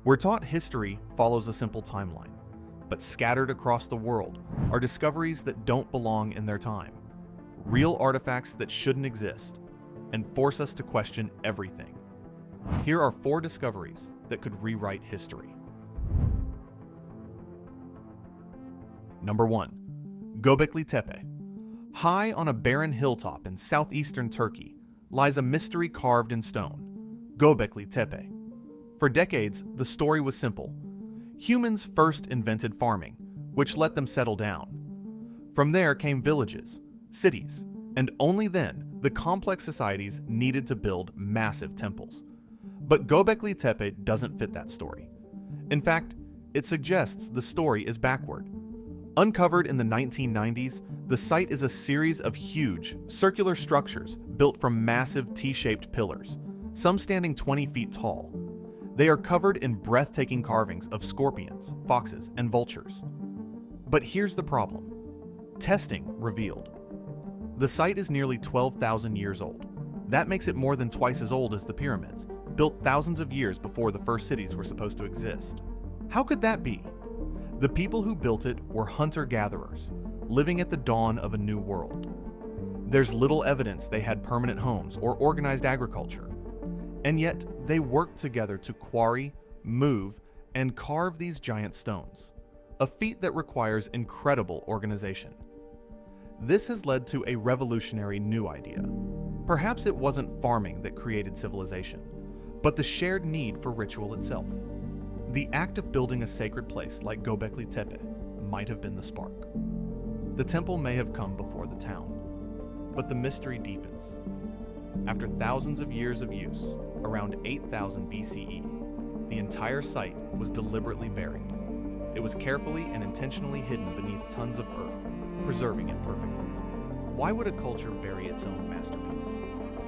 We're taught history follows a simple timeline, but scattered across the world are discoveries that don't belong in their time, real artifacts that shouldn't exist, and force us to question everything. Here are 4 discoveries that could rewrite history. Number 1. Göbekli Tepe. High on a barren hilltop in southeastern Turkey lies a mystery carved in stone, Gobekli Tepe. For decades, the story was simple. Humans first invented farming, which let them settle down. From there came villages, cities, and only then the complex societies needed to build massive temples. But Gobekli Tepe doesn't fit that story. In fact, it suggests the story is backward. Uncovered in the 1990s, the site is a series of huge, circular structures built from massive T-shaped pillars, some standing 20 feet tall. They are covered in breathtaking carvings of scorpions, foxes, and vultures. But here's the problem. Testing revealed the site is nearly 12,000 years old. That makes it more than twice as old as the pyramids, built thousands of years before the first cities were supposed to exist. How could that be? The people who built it were hunter-gatherers, living at the dawn of a new world. There's little evidence they had permanent homes or organized agriculture. And yet, they worked together to quarry, move, and carve these giant stones, a feat that requires incredible organization. This has led to a revolutionary new idea. Perhaps it wasn't farming that created civilization, but the shared need for ritual itself. The act of building a sacred place like Gobekli Tepe might have been the spark. The temple may have come before the town, but the mystery deepens. After thousands of years of use, around 8000 BCE, the entire site was deliberately buried. It was carefully and intentionally hidden beneath tons of earth, preserving it perfectly. Why would a culture bury its own masterpiece?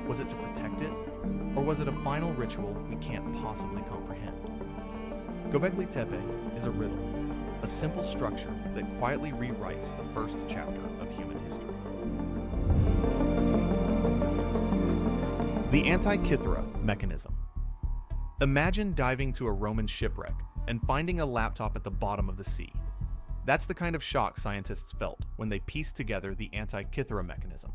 Was it to protect it, or was it a final ritual we can't possibly comprehend? Gobekli Tepe is a riddle, a simple structure that quietly rewrites the first chapter of human history. The Antikythera Mechanism. Imagine diving to a Roman shipwreck and finding a laptop at the bottom of the sea. That's the kind of shock scientists felt when they pieced together the Antikythera Mechanism.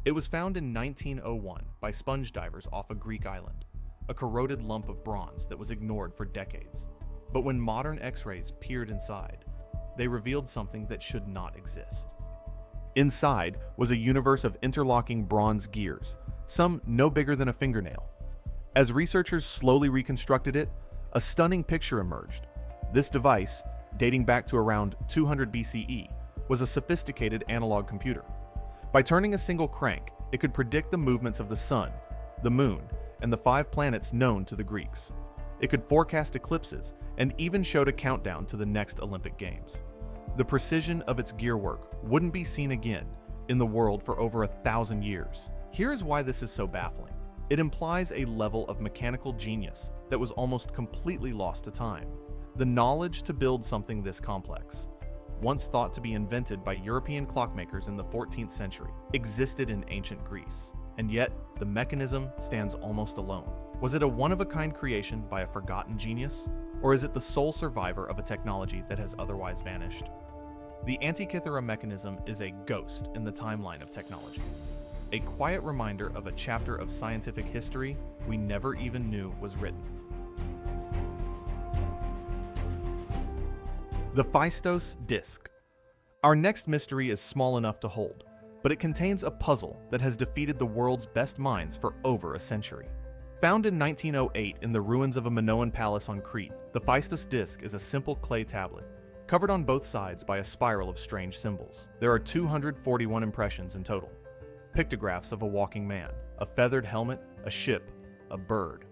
It was found in 1901 by sponge divers off a Greek island, a corroded lump of bronze that was ignored for decades. But when modern X-rays peered inside, they revealed something that should not exist. Inside was a universe of interlocking bronze gears, some no bigger than a fingernail. As researchers slowly reconstructed it, a stunning picture emerged. This device, dating back to around 200 BCE, was a sophisticated analog computer. By turning a single crank, it could predict the movements of the sun, the moon, and the 5 planets known to the Greeks. It could forecast eclipses and even showed a countdown to the next Olympic Games. The precision of its gearwork wouldn't be seen again in the world for over 1,000 years. Here's why this is so baffling. It implies a level of mechanical genius that was almost completely lost to time. The knowledge to build something this complex, once thought to be invented by European clockmakers in the 14th century, existed in ancient Greece. And yet, the mechanism stands almost alone. Was it a one-of-a-kind creation by a forgotten genius? Or is it the sole survivor of a technology that has otherwise vanished? The Antikythera Mechanism is a ghost in the timeline of technology. A quiet reminder of a chapter of scientific history we never even knew was written. The Phaistos Disc. Our next mystery is small enough to hold, but it contains a puzzle that has defeated the world's best minds for over a century. Found in 1908 in the ruins of a Minoan palace on Crete, the Phaistos Disc is a simple clay tablet, covered on both sides by a spiral of strange symbols. There are 241 impressions in total. Pictographs of a walking man, a feathered helmet, a ship, a bird.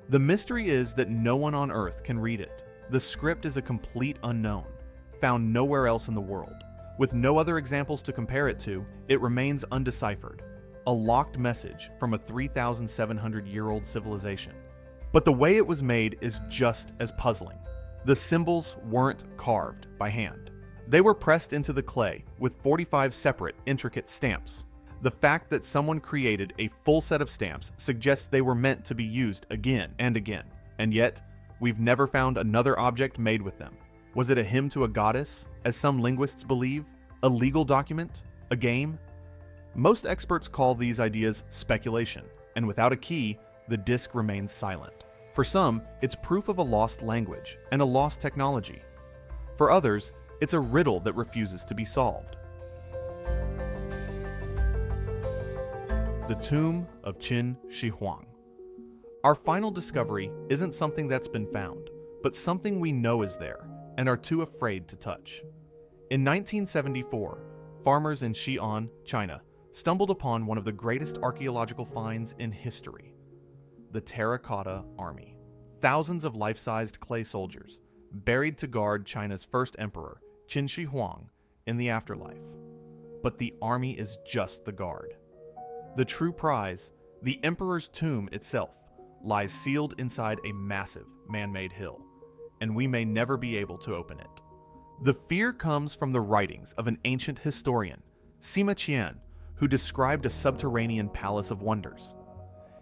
The mystery is that no one on Earth can read it. The script is a complete unknown, found nowhere else in the world. With no other examples to compare it to, it remains undeciphered. A locked message from a 3,700-year-old civilization. But the way it was made is just as puzzling. The symbols weren't carved by hand. They were pressed into the clay with 45 separate, intricate stamps. The fact that someone created a full set of stamps suggests they were meant to be used again and again. And yet, We've never found another object made with them. Was it a hymn to a goddess, as some linguists believe? A legal document? A game? Most experts call these ideas speculation, and without a key, the disc remains silent. For some, it's proof of a lost language and a lost technology. For others, it's a riddle that refuses to be solved. The tomb of Qin Shi Huang. Our final discovery isn't something that's been found, but something we know is there and are too afraid to touch. In 1974, farmers in Xi'an, China, stumbled upon one of the greatest archaeological finds in history: the Terracotta Army. Thousands of life-sized clay soldiers, buried to guard China's first emperor, Qin Shi Huang, in the afterlife. But the army is just the guard. The true prize, the emperor's tomb itself, lies sealed inside a massive man-made hill, and we may never be able to open it. The fear comes from the writings of an ancient historian, Sima Qian, who described a subterranean palace of wonders.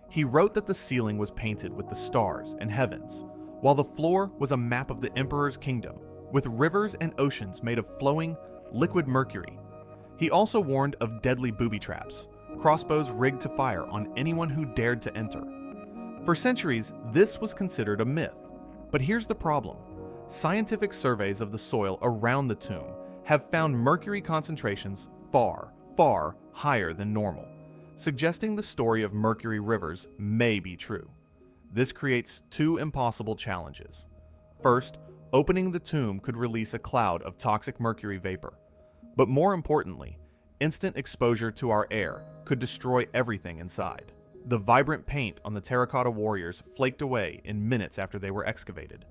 He wrote that the ceiling was painted with the stars and heavens, while the floor was a map of the emperor's kingdom, with rivers and oceans made of flowing, liquid mercury. He also warned of deadly booby traps, crossbows rigged to fire on anyone who dared to enter. For centuries, this was considered a myth. But here's the problem. Scientific surveys of the soil around the tomb have found mercury concentrations far, far higher than normal, suggesting the story of mercury rivers may be true. This creates two impossible challenges. First, opening the tomb could release a cloud of toxic mercury vapor. But more importantly, instant exposure to our air could destroy everything inside. The vibrant paint on the terracotta warriors flaked away in minutes after they were excavated.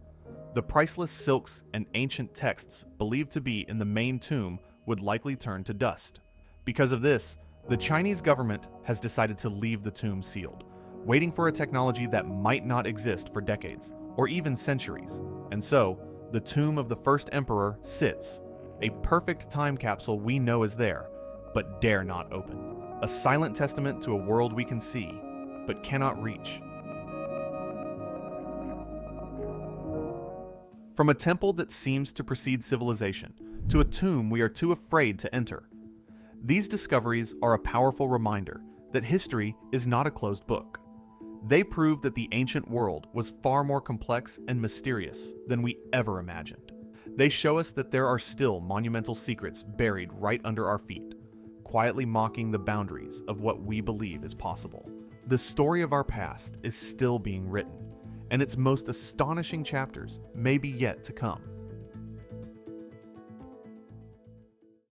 The priceless silks and ancient texts believed to be in the main tomb would likely turn to dust. Because of this, the Chinese government has decided to leave the tomb sealed, waiting for a technology that might not exist for decades, or even centuries. And so, the tomb of the first emperor sits, a perfect time capsule we know is there, but dare not open. A silent testament to a world we can see, but cannot reach. From a temple that seems to precede civilization, to a tomb we are too afraid to enter. These discoveries are a powerful reminder that history is not a closed book. They prove that the ancient world was far more complex and mysterious than we ever imagined. They show us that there are still monumental secrets buried right under our feet, quietly mocking the boundaries of what we believe is possible. The story of our past is still being written, and its most astonishing chapters may be yet to come.